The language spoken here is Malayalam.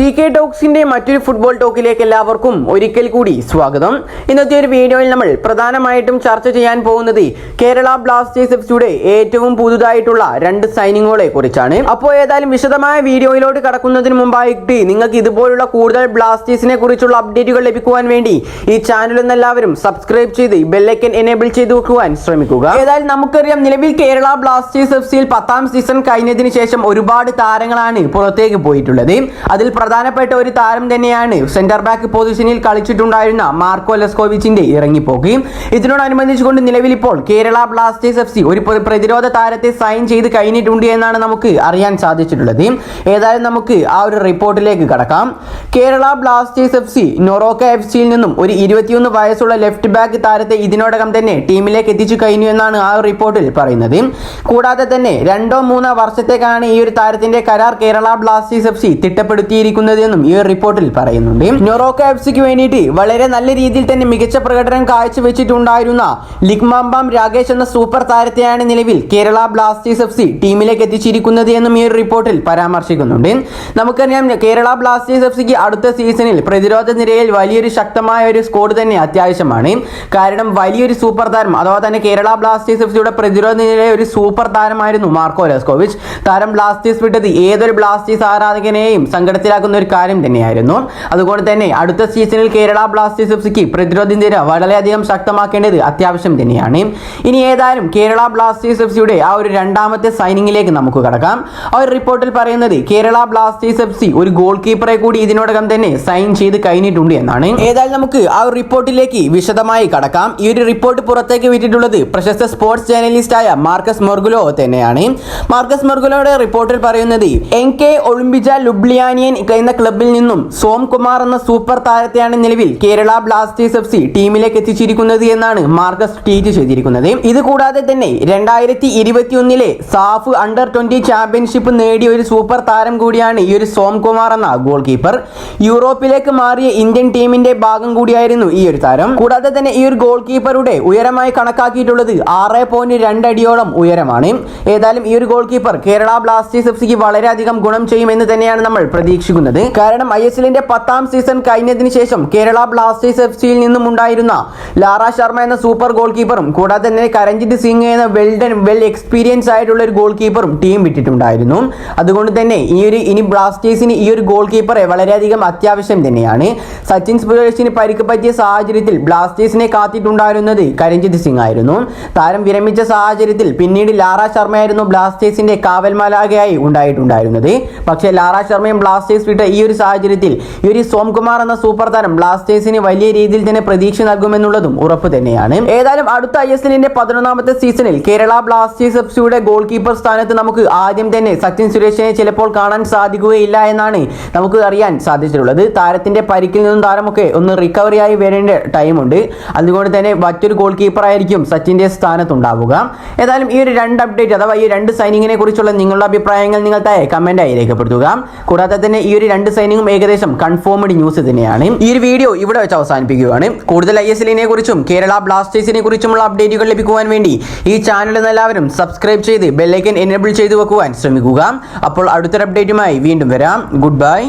CK ടോക്സിന്റെ മറ്റൊരു ഫുട്ബോൾ ടോക്കിലേക്ക് എല്ലാവർക്കും ഒരിക്കൽ കൂടി സ്വാഗതം. ഇന്നത്തെ ഒരു വീഡിയോയിൽ നമ്മൾ പ്രധാനമായിട്ടും ചർച്ച ചെയ്യാൻ പോകുന്നത് കേരള ബ്ലാസ്റ്റേഴ്സ് എഫ്സിയുടെ ഏറ്റവും പുതുതായിട്ടുള്ള രണ്ട് സൈനിങ്ങുകളെ കുറിച്ചാണ്. അപ്പോൾ ഏതായാലും വിശദമായ വീഡിയോയിലോട്ട് കടക്കുന്നതിന് മുമ്പായിട്ട് നിങ്ങൾക്ക് ഇതുപോലുള്ള കൂടുതൽ ബ്ലാസ്റ്റേഴ്സിനെ കുറിച്ചുള്ള അപ്ഡേറ്റുകൾ ലഭിക്കുവാൻ വേണ്ടി ഈ ചാനൽ എല്ലാവരും സബ്സ്ക്രൈബ് ചെയ്ത് ബെല്ലൈക്കൻ എനേബിൾ ചെയ്ത് വെക്കുവാൻ ശ്രമിക്കുക. ഏതായാലും നമുക്കറിയാം, നിലവിൽ കേരള ബ്ലാസ്റ്റേഴ്സ് എഫ്സിയിൽ 10ാം സീസൺ കഴിഞ്ഞതിന് ശേഷം ഒരുപാട് താരങ്ങളാണ് പുറത്തേക്ക് പോയിട്ടുള്ളത്. അതിൽ പ്രധാനപ്പെട്ട ഒരു താരം തന്നെയാണ് സെന്റർ ബാക്ക് പൊസിഷനിൽ കളിച്ചിട്ടുണ്ടായിരുന്ന മാർക്കോ ലെസ്കോവിച്ചിന്റെ ഇറങ്ങിപ്പോക്ക്. ഇതിനോടനുബന്ധിച്ചുകൊണ്ട് നിലവിൽ ഇപ്പോൾ കേരള ബ്ലാസ്റ്റേഴ്സ് എഫ്സി ഒരു പ്രതിരോധ താരത്തെ സൈൻ ചെയ്ത് കഴിഞ്ഞിട്ടുണ്ട് എന്നാണ് നമുക്ക് അറിയാൻ സാധിച്ചിട്ടുള്ളത്. ഏതായാലും നമുക്ക് ആ ഒരു റിപ്പോർട്ടിലേക്ക് കടക്കാം. കേരള ബ്ലാസ്റ്റേഴ്സ് എഫ്സി നൊറോക്ക എഫ്സിയിൽ നിന്നും ഒരു 21 വയസ്സുള്ള ലെഫ്റ്റ് ബാക്ക് താരത്തെ ഇതിനോടകം തന്നെ ടീമിലേക്ക് എത്തിച്ചു കഴിഞ്ഞു എന്നാണ് ആ ഒരു റിപ്പോർട്ടിൽ പറയുന്നത്. കൂടാതെ തന്നെ 2-3 വർഷത്തേക്കാണ് ഈ ഒരു താരത്തിന്റെ കരാർ കേരള ബ്ലാസ്റ്റേഴ്സ് എഫ്സി തിട്ടപ്പെടുത്തിയിരിക്കുന്നത് എന്നും ഈ റിപ്പോർട്ടിൽ പറയുന്നുണ്ട്. നൊറോക്ക എഫ്സിക്ക് വേണ്ടിയിട്ട് വളരെ നല്ല രീതിയിൽ തന്നെ മികച്ച പ്രകടനം കാഴ്ചവെച്ചിട്ടുണ്ടായിരുന്ന ലിഗ്മാംബാം രാകേഷ് എന്ന സൂപ്പർ താരത്തെയാണ് നിലവിൽ കേരള ബ്ലാസ്റ്റേഴ്സ് എഫ്സി ടീമിലേക്ക് എത്തിച്ചിരിക്കുന്നത് എന്നും ഈ റിപ്പോർട്ടിൽ പരാമർശിക്കുന്നുണ്ട്. നമുക്കറിയാം, കേരള ബ്ലാസ്റ്റേഴ്സ് എഫ്സിക്ക് അടുത്ത സീസണിൽ പ്രതിരോധ നിരയിൽ വലിയൊരു ശക്തമായ ഒരു സ്ക്വാഡ് തന്നെ അത്യാവശ്യമാണ്. കാരണം വലിയൊരു സൂപ്പർ താരം അഥവാ തന്നെ കേരള ബ്ലാസ്റ്റേഴ്സ് എഫ്സിയുടെ പ്രതിരോധ നിരയിലെ ഒരു സൂപ്പർ താരമായിരുന്നു മാർക്കോ ലെസ്കോവിച്ച്. താരം ബ്ലാസ്റ്റേഴ്സ് വിട്ടത് ഏതൊരു ബ്ലാസ്റ്റേഴ്സ് ആരാധകനെയും സങ്കടത്തിലാക്കുന്ന ഒരു കാര്യം തന്നെയായിരുന്നു. അതുകൊണ്ട് തന്നെ അടുത്ത സീസണിൽ കേരള ബ്ലാസ്റ്റേഴ്സ് എഫ്സിക്ക് പ്രതിരോധ നിര വളരെയധികം ശക്തമാക്കേണ്ടത് അത്യാവശ്യം തന്നെയാണ്. ഇനി ഏതായാലും കേരള ബ്ലാസ്റ്റേഴ്സ് എഫ്സിയുടെ ആ ഒരു രണ്ടാമത്തെ സൈനിങ്ങിലേക്ക് നമുക്ക് കടക്കാം. ആ ഒരു റിപ്പോർട്ടിൽ പറയുന്നത് കേരള ബ്ലാസ്റ്റേഴ്സ് എഫ്സി ഒരു ഗോൾ കീപ്പറെ കൂടി ഇതിനോടകം തന്നെ സൈൻ ചെയ്ത് കഴിഞ്ഞിട്ടുണ്ട് എന്നാണ്. ഏതായാലും നമുക്ക് ആ ഒരു റിപ്പോർട്ടിലേക്ക് വിശദമായി കടക്കാം. ഈ ഒരു റിപ്പോർട്ട് പുറത്തേക്ക് വിട്ടിട്ടുള്ളത് പ്രശസ്ത സ്പോർട്സ് ജേർണലിസ്റ്റായ മാർക്കസ് മൊർഗുലോ തന്നെയാണ്. മാർക്കസ് മൊർഗുലോയുടെ റിപ്പോർട്ടിൽ പറയുന്നത് NK ഒളിമ്പിജ ലുബ്ലിയാനിയൻ എന്ന ക്ലബിൽ നിന്നും സോം കുമാർ എന്ന സൂപ്പർ താരത്തെയാണ് നിലവിൽ കേരള ബ്ലാസ്റ്റേഴ്സ് എഫ്സി ടീമിലേക്ക് എത്തിച്ചിരിക്കുന്നത് എന്നാണ് മാർക്കസ് ട്വീറ്റ് ചെയ്തിരിക്കുന്നത്. ഇത് കൂടാതെ തന്നെ 2021 സാഫ് അണ്ടർ 20 ചാമ്പ്യൻഷിപ്പ് നേടിയ ഒരു സൂപ്പർ താരം കൂടിയാണ് ഈ ഒരു സോം കുമാർ എന്ന ഗോൾ കീപ്പർ. യൂറോപ്പിലേക്ക് മാറിയ ഇന്ത്യൻ ടീമിന്റെ ഭാഗം കൂടിയായിരുന്നു ഈ ഒരു താരം. കൂടാതെ തന്നെ ഈ ഒരു ഗോൾ കീപ്പറുടെ ഉയരമായി കണക്കാക്കിയിട്ടുള്ളത് 6.2 അടിയോളം ഉയരമാണ്. ഏതായാലും ഈ ഒരു ഗോൾ കീപ്പർ കേരള ബ്ലാസ്റ്റേഴ്സ് എഫ്സിക്ക് വളരെയധികം ഗുണം ചെയ്യുമെന്ന് തന്നെയാണ് നമ്മൾ പ്രതീക്ഷിക്കുന്നത്. കാരണം ISLന്റെ 10ാം സീസൺ കഴിഞ്ഞതിന് ശേഷം കേരള ബ്ലാസ്റ്റേഴ്സ് എഫ്സിയിൽ നിന്നും ഉണ്ടായിരുന്ന ലാറ ശർമ്മ എന്ന സൂപ്പർ ഗോൾ കീപ്പറും കൂടാതെ തന്നെ കരഞ്ജിത് സിംഗ് എന്ന വെൽ എക്സ്പീരിയൻസ് ആയിട്ടുള്ള ഒരു ഗോൾ കീപ്പറും ടീം വിട്ടിട്ടുണ്ടായിരുന്നു. അതുകൊണ്ട് തന്നെ ഇനി ബ്ലാസ്റ്റേഴ്സിന് ഈ ഒരു ഗോൾ കീപ്പറെ വളരെയധികം അത്യാവശ്യം തന്നെയാണ്. സച്ചിൻ സുരേഷിന് പരിക്ക് പറ്റിയ സാഹചര്യത്തിൽ ബ്ലാസ്റ്റേഴ്സിനെ കാത്തിട്ടുണ്ടായിരുന്നത് കരഞ്ജിത് സിംഗ് ആയിരുന്നു. താരം വിരമിച്ച സാഹചര്യത്തിൽ പിന്നീട് ലാറ ശർമ്മയായിരുന്നു ബ്ലാസ്റ്റേഴ്സിന്റെ കാവൽമാലാകയായി ഉണ്ടായിട്ടുണ്ടായിരുന്നത്. പക്ഷേ ലാറ ശർമ്മയും ബ്ലാസ്റ്റേഴ്സ് വിട്ട ഈ ഒരു സാഹചര്യത്തിൽ ഈ ഒരു സോംകുമാർ എന്ന സൂപ്പർ താരം ബ്ലാസ്റ്റേഴ്സിന് വലിയ രീതിയിൽ തന്നെ പ്രതീക്ഷ നൽകുമെന്നുള്ളതും ഉറപ്പ് തന്നെയാണ്. ഏതായാലും അടുത്ത ISLന്റെ 11ാമത്തെ സീസണിൽ കേരള ബ്ലാസ്റ്റേഴ്സ് എഫ്സിയുടെ ഗോൾ കീപ്പർ സ്ഥാനത്ത് നമുക്ക് ആദ്യം തന്നെ സച്ചിൻ സുരേഷിനെ ചിലപ്പോൾ കാണാൻ സാധിക്കുകയില്ല എന്നാണ് നമുക്ക് അറിയാൻ സാധിച്ചിട്ടുള്ളത്. താരത്തിന്റെ പരിക്കിൽ നിന്നും താരമൊക്കെ ഒന്ന് റിക്കവറി ആയി വരേണ്ട ടൈമുണ്ട്. അതുകൊണ്ട് തന്നെ മറ്റൊരു ഗോൾ കീപ്പർ ആയിരിക്കും സച്ചിന്റെ സ്ഥാനത്തുണ്ടാവുക. ഏതായാലും ഈ ഒരു രണ്ട് അപ്ഡേറ്റ് അഥവാ ഈ രണ്ട് സൈനിങ്ങിനെ കുറിച്ചുള്ള നിങ്ങളുടെ അഭിപ്രായങ്ങൾ നിങ്ങൾ താഴെ കമന്റായി രേഖപ്പെടുത്തുക. കൂടാതെ തന്നെ ഈ ഒരു രണ്ട് സൈനിങ്ങും ഏകദേശം കൺഫേംഡ് ന്യൂസ് തന്നെയാണ്. ഈ ഒരു വീഡിയോ ഇവിടെ വെച്ച് അവസാനിപ്പിക്കുകയാണ്. കൂടുതൽ ISLനെ കുറിച്ചും കേരള ബ്ലാസ്റ്റേഴ്സിനെ കുറിച്ചുമുള്ള അപ്ഡേറ്റുകൾ ലഭിക്കുവാൻ വേണ്ടി ഈ ചാനൽ എല്ലാവരും സബ്സ്ക്രൈബ് ചെയ്ത് ബെല്ലൈക്കൻ എനേബിൾ ചെയ്ത് വെക്കുവാൻ ശ്രമിക്കുക. അപ്പോൾ അടുത്തൊരു അപ്ഡേറ്റുമായി വീണ്ടും വരാം. Good bye.